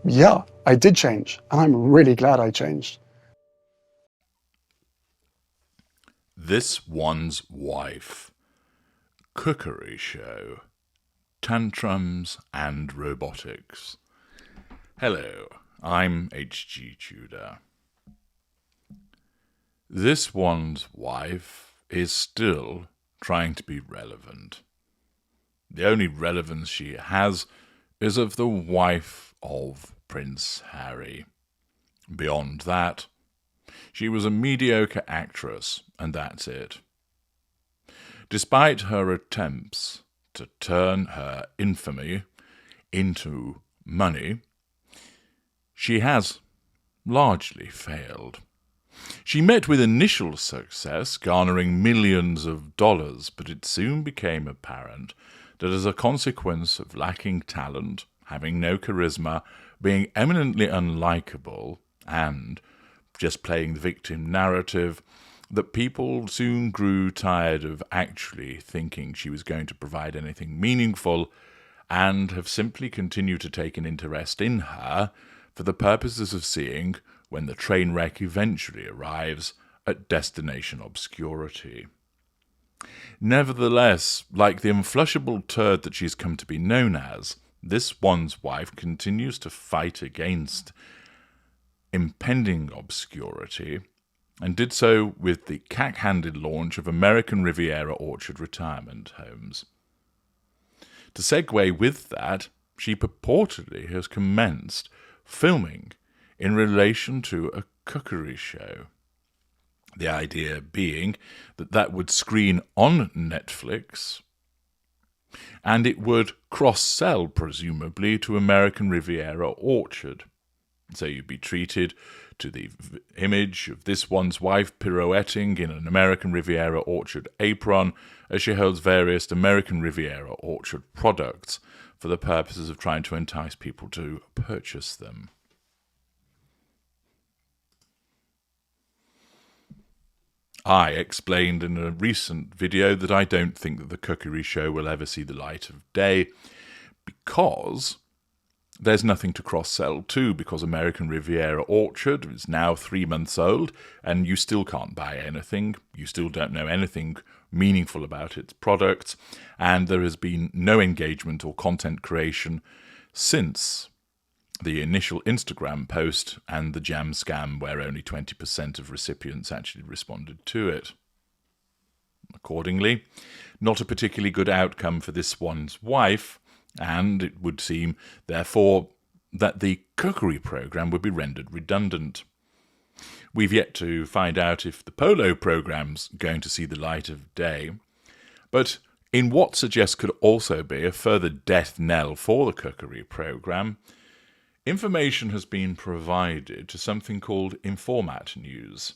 Yeah, I did change, and I'm really glad I changed. This One's Wife, Cookery Show, Tantrums and Robotics. Hello, I'm hgtudor. This One's Wife is still trying to be relevant. The only relevance she has is of the wife of Prince Harry. Beyond that, she was a mediocre actress, and that's it. Despite her attempts to turn her infamy into money, she has largely failed. She met with initial success, garnering millions of dollars, but it soon became apparent that as a consequence of lacking talent, having no charisma, being eminently unlikable, and just playing the victim narrative, that people soon grew tired of actually thinking she was going to provide anything meaningful, and have simply continued to take an interest in her for the purposes of seeing when the train wreck eventually arrives at destination obscurity. Nevertheless, like the unflushable turd that she's come to be known as, this One's Wife continues to fight against impending obscurity, and did so with the cack-handed launch of American Riviera Orchard retirement homes. To segue with that, she purportedly has commenced filming in relation to a cookery show. The idea being that that would screen on Netflix and it would cross-sell, presumably, to American Riviera Orchard. So you'd be treated to the image of this One's Wife pirouetting in an American Riviera Orchard apron as she holds various American Riviera Orchard products for the purposes of trying to entice people to purchase them. I explained in a recent video that I don't think that the Cookery Show will ever see the light of day because there's nothing to cross-sell to, because American Riviera Orchard is now 3 months old and you still can't buy anything. You still don't know anything meaningful about its products, and there has been no engagement or content creation since the initial Instagram post and the jam scam where only 20% of recipients actually responded to it. Accordingly, not a particularly good outcome for this One's Wife, and it would seem, therefore, that the cookery program would be rendered redundant. We've yet to find out if the polo program's going to see the light of day, but in what suggests could also be a further death knell for the cookery program, information has been provided to something called Informat News.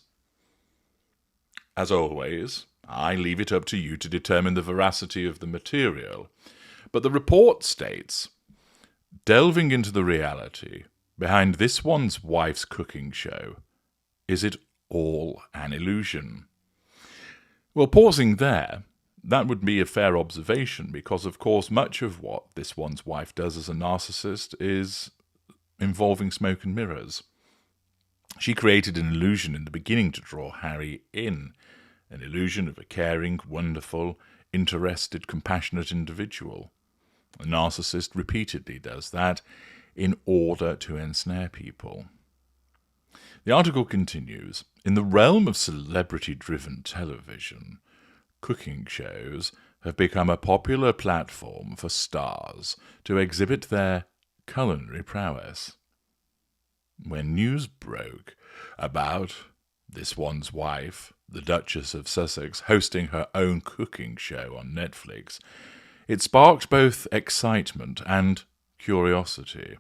As always, I leave it up to you to determine the veracity of the material, but the report states, delving into the reality behind this One's Wife's cooking show, is it all an illusion? Well, pausing there, that would be a fair observation because, of course, much of what this One's Wife does as a narcissist is involving smoke and mirrors. She created an illusion in the beginning to draw Harry in, an illusion of a caring, wonderful, interested, compassionate individual. A narcissist repeatedly does that in order to ensnare people. The article continues, in the realm of celebrity-driven television, cooking shows have become a popular platform for stars to exhibit their culinary prowess. When news broke about this One's Wife, the Duchess of Sussex, hosting her own cooking show on Netflix, it sparked both excitement and curiosity.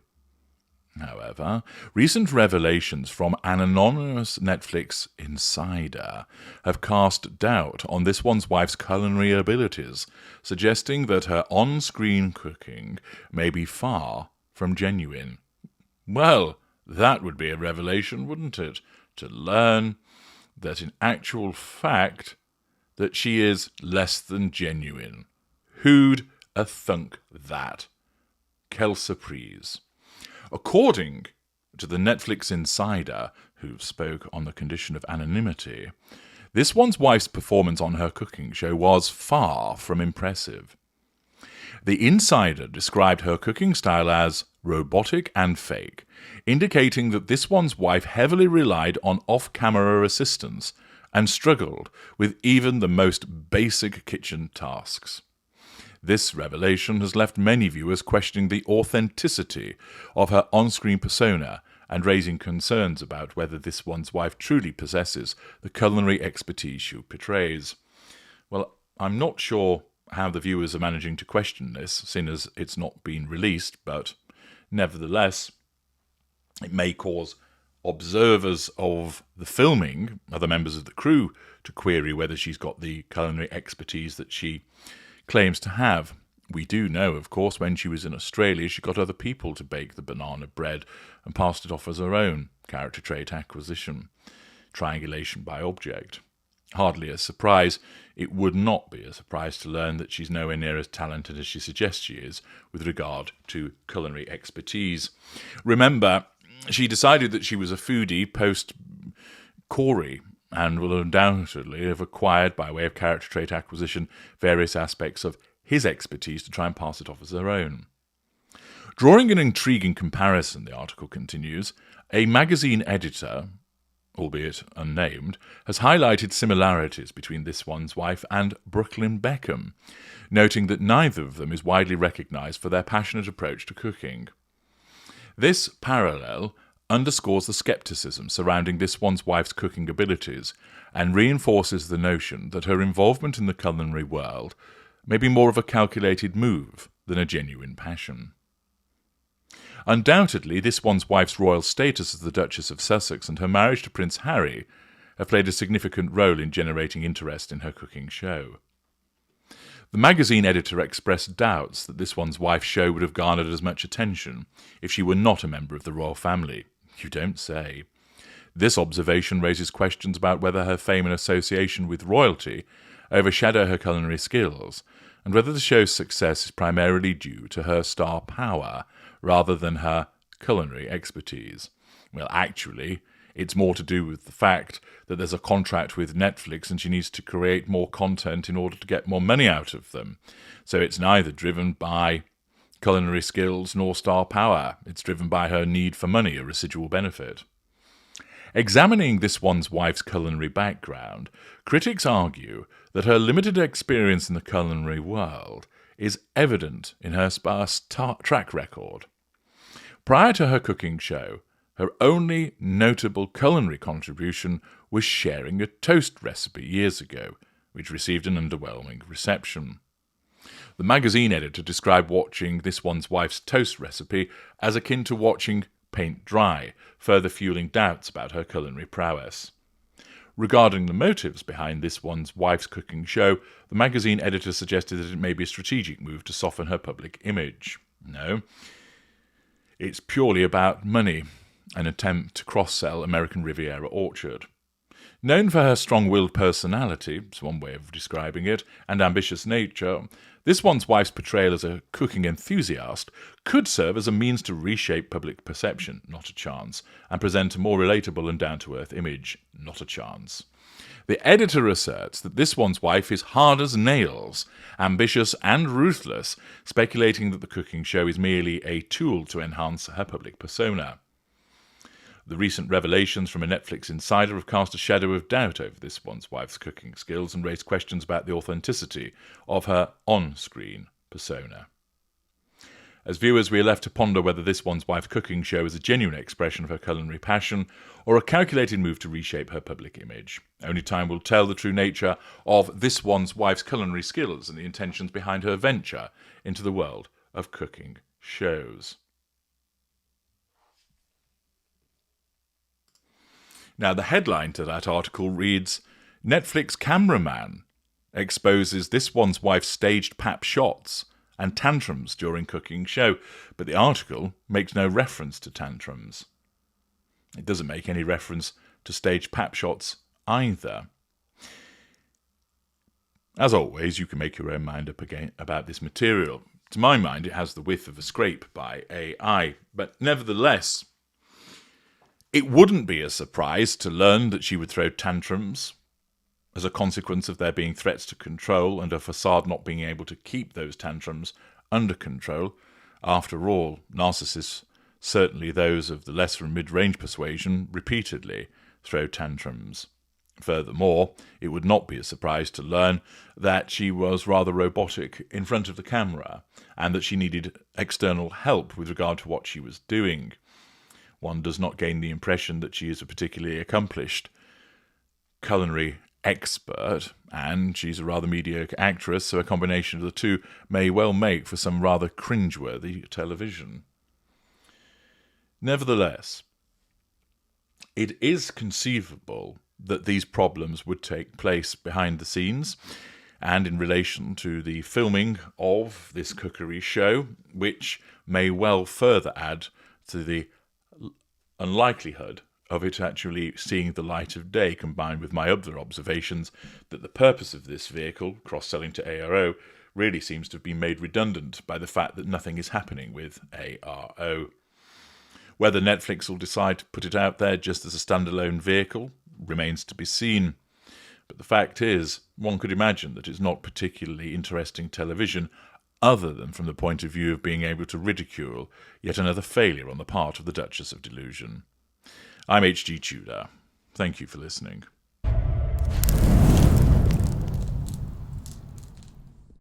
However, recent revelations from an anonymous Netflix insider have cast doubt on this One's Wife's culinary abilities, suggesting that her on-screen cooking may be far from genuine. Well, that would be a revelation, wouldn't it? To learn that in actual fact that she is less than genuine. Who'd a thunk that? Quelle surprise. According to the Netflix insider, who spoke on the condition of anonymity, this one's wife's performance on her cooking show was far from impressive. The insider described her cooking style as robotic and fake, indicating that this one's wife heavily relied on off-camera assistance and struggled with even the most basic kitchen tasks. This revelation has left many viewers questioning the authenticity of her on-screen persona and raising concerns about whether this one's wife truly possesses the culinary expertise she portrays. Well, I'm not sure how the viewers are managing to question this, seeing as it's not been released, but nevertheless, it may cause observers of the filming, other members of the crew, to query whether she's got the culinary expertise that she claims to have. We do know, of course, when she was in Australia, she got other people to bake the banana bread and passed it off as her own character trait acquisition, triangulation by object. Hardly a surprise. It would not be a surprise to learn that she's nowhere near as talented as she suggests she is with regard to culinary expertise. Remember, she decided that she was a foodie post-Cookery and will undoubtedly have acquired, by way of character trait acquisition, various aspects of his expertise to try and pass it off as her own. Drawing an intriguing comparison, the article continues, a magazine editor, albeit unnamed, has highlighted similarities between this one's wife and Brooklyn Beckham, noting that neither of them is widely recognised for their passionate approach to cooking. This parallel underscores the scepticism surrounding this one's wife's cooking abilities and reinforces the notion that her involvement in the culinary world may be more of a calculated move than a genuine passion. Undoubtedly, this one's wife's royal status as the Duchess of Sussex and her marriage to Prince Harry have played a significant role in generating interest in her cooking show. The magazine editor expressed doubts that this one's wife's show would have garnered as much attention if she were not a member of the royal family. You don't say. This observation raises questions about whether her fame and association with royalty overshadow her culinary skills, and whether the show's success is primarily due to her star power rather than her culinary expertise. Well, actually, it's more to do with the fact that there's a contract with Netflix and she needs to create more content in order to get more money out of them. So it's neither driven by culinary skills nor star power. It's driven by her need for money, a residual benefit. Examining this one's wife's culinary background, critics argue that her limited experience in the culinary world is evident in her sparse track record. Prior to her cooking show, her only notable culinary contribution was sharing a toast recipe years ago, which received an underwhelming reception. The magazine editor described watching this one's wife's toast recipe as akin to watching paint dry, further fueling doubts about her culinary prowess. Regarding the motives behind this one's wife's cooking show, the magazine editor suggested that it may be a strategic move to soften her public image. No, it's purely about money, an attempt to cross-sell American Riviera Orchard. Known for her strong-willed personality, it's one way of describing it, and ambitious nature, this one's wife's portrayal as a cooking enthusiast could serve as a means to reshape public perception, not a chance, and present a more relatable and down-to-earth image, not a chance. The editor asserts that this one's wife is hard as nails, ambitious and ruthless, speculating that the cooking show is merely a tool to enhance her public persona. The recent revelations from a Netflix insider have cast a shadow of doubt over this one's wife's cooking skills and raised questions about the authenticity of her on-screen persona. As viewers, we are left to ponder whether this one's wife's cooking show is a genuine expression of her culinary passion or a calculated move to reshape her public image. Only time will tell the true nature of this one's wife's culinary skills and the intentions behind her venture into the world of cooking shows. Now, the headline to that article reads, Netflix cameraman exposes this one's wife's staged pap shots and tantrums during cooking show, but the article makes no reference to tantrums. It doesn't make any reference to staged pap shots either. As always, you can make your own mind up again about this material. To my mind, it has the width of a scrape by AI, but nevertheless, it wouldn't be a surprise to learn that she would throw tantrums as a consequence of there being threats to control and a facade not being able to keep those tantrums under control. After all, narcissists, certainly those of the lesser and mid-range persuasion, repeatedly throw tantrums. Furthermore, it would not be a surprise to learn that she was rather robotic in front of the camera and that she needed external help with regard to what she was doing. One does not gain the impression that she is a particularly accomplished culinary expert, and she's a rather mediocre actress, so a combination of the two may well make for some rather cringeworthy television. Nevertheless, it is conceivable that these problems would take place behind the scenes and in relation to the filming of this cookery show, which may well further add to the unlikelihood of it actually seeing the light of day, combined with my other observations that the purpose of this vehicle, cross-selling to ARO, really seems to have been made redundant by the fact that nothing is happening with ARO. Whether Netflix will decide to put it out there just as a standalone vehicle remains to be seen. But the fact is, one could imagine that it's not particularly interesting television other than from the point of view of being able to ridicule yet another failure on the part of the Duchess of Delusion. I'm HG Tudor. Thank you for listening.